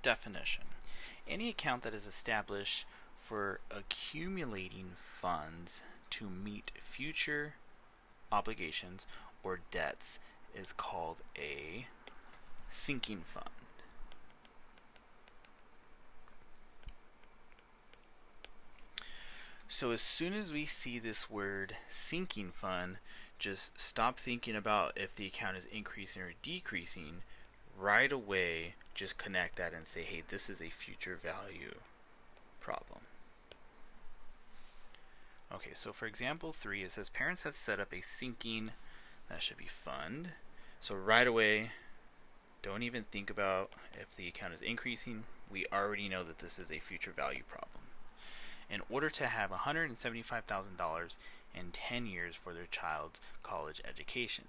Definition: any account that is established for accumulating funds to meet future obligations or debts is called a sinking fund. So as soon as we see this word sinking fund, just stop thinking about if the account is increasing or decreasing. Right away, just connect that and say, hey, this is a future value problem. Okay, so for example 3, it says parents have set up a sinking, that should be fund. So right away, don't even think about if the account is increasing. We already know that this is a future value problem. In order to have $175,000 in 10 years for their child's college education,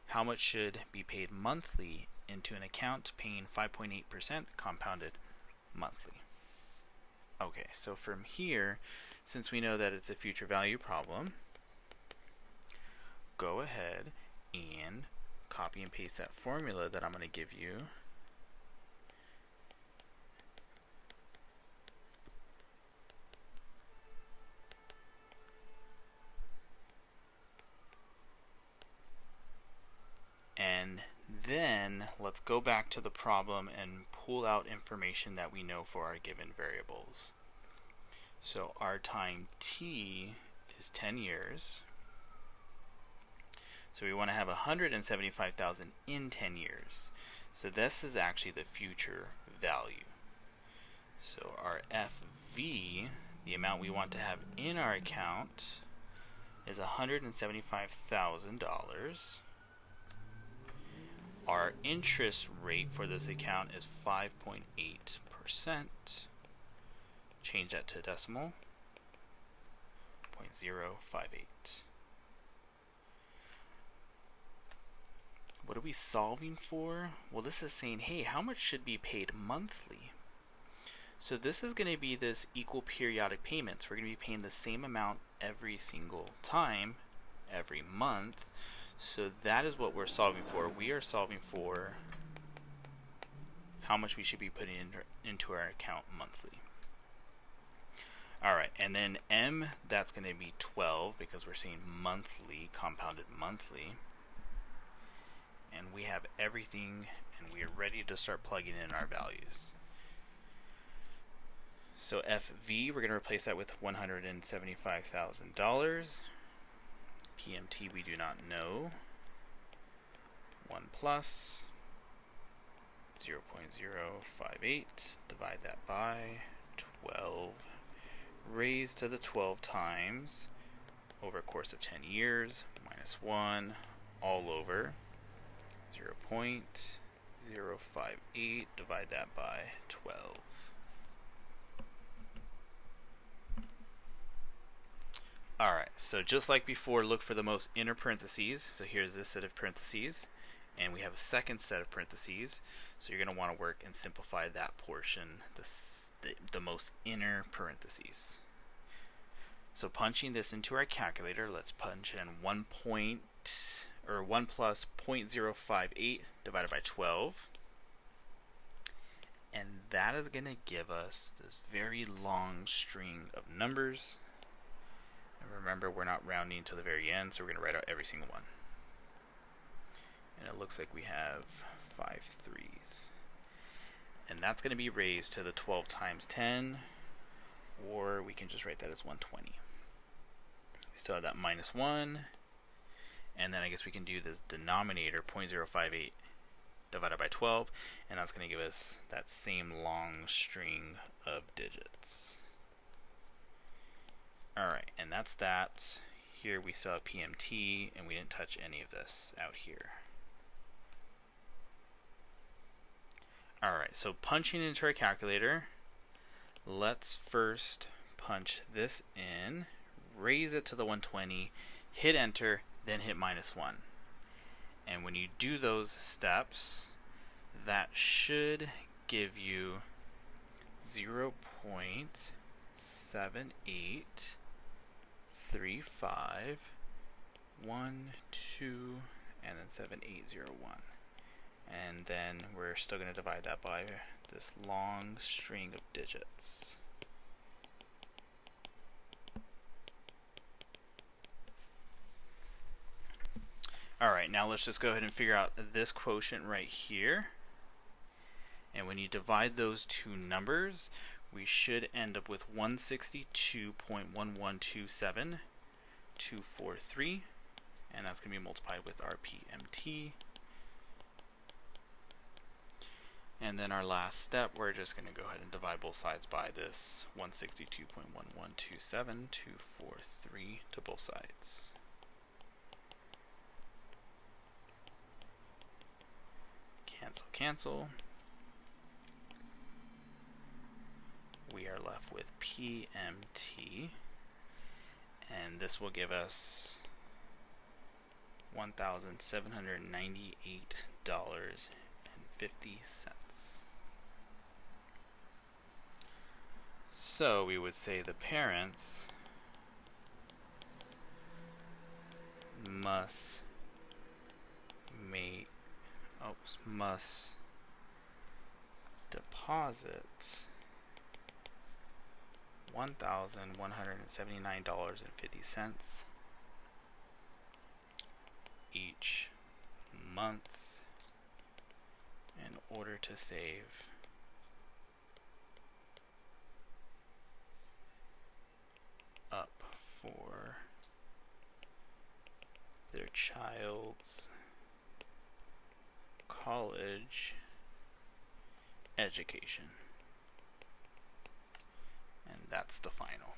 how much should be paid monthly into an account paying 5.8% compounded monthly? Okay, so from here, since we know that it's a future value problem, go ahead and copy and paste that formula that I'm going to give you. And then let's go back to the problem and pull out information that we know for our given variables. So our time t is 10 years. So we want to have 175,000 in 10 years. So this is actually the future value. So our FV, the amount we want to have in our account, is $175,000. Our interest rate for this account is 5.8%. Change that to decimal. 0.058. What are we solving for? Well, this is saying, hey, how much should be paid monthly? So this is going to be this equal periodic payments. We're going to be paying the same amount every single time, every month. So that is what we're solving for. We are solving for how much we should be putting into our account monthly. Alright, and then M, that's going to be 12 because we're saying monthly, compounded monthly. And we have everything, and we are ready to start plugging in our values. So FV, we're going to replace that with $175,000. PMT we do not know. 1 plus 0.058, divide that by 12, raised to the 12 times over a course of 10 years, minus 1, all over 0.058, divide that by 12. Alright, so just like before, look for the most inner parentheses. So here's this set of parentheses, and we have a second set of parentheses. So you're going to want to work and simplify that portion, the most inner parentheses. So punching this into our calculator, let's punch in 1 plus 0.058 divided by 12. And that is going to give us this very long string of numbers. Remember, we're not rounding to the very end, so we're going to write out every single one. And it looks like we have 5 3s. And that's going to be raised to the 12 times 10, or we can just write that as 120. We still have that minus 1, and then I guess we can do this denominator, 0.058 divided by 12, and that's going to give us that same long string of digits. Alright, and that's that. Here we still have PMT, and we didn't touch any of this out here. Alright, so punching into our calculator, let's first punch this in, raise it to the 120, hit enter, then hit minus 1. And when you do those steps, that should give you 0.7835 1, 2, and then 7801. And then we're still going to divide that by this long string of digits. Alright, now let's just go ahead and figure out this quotient right here. And when you divide those two numbers, we should end up with 162.1127243, and that's going to be multiplied with our PMT. And then our last step, we're just going to go ahead and divide both sides by this 162.1127243 to both sides. Cancel, cancel. We are left with PMT, and this will give us $1,798.50. So we would say the parents must deposit $1,179.50 each month in order to save up for their child's college education. And that's the final.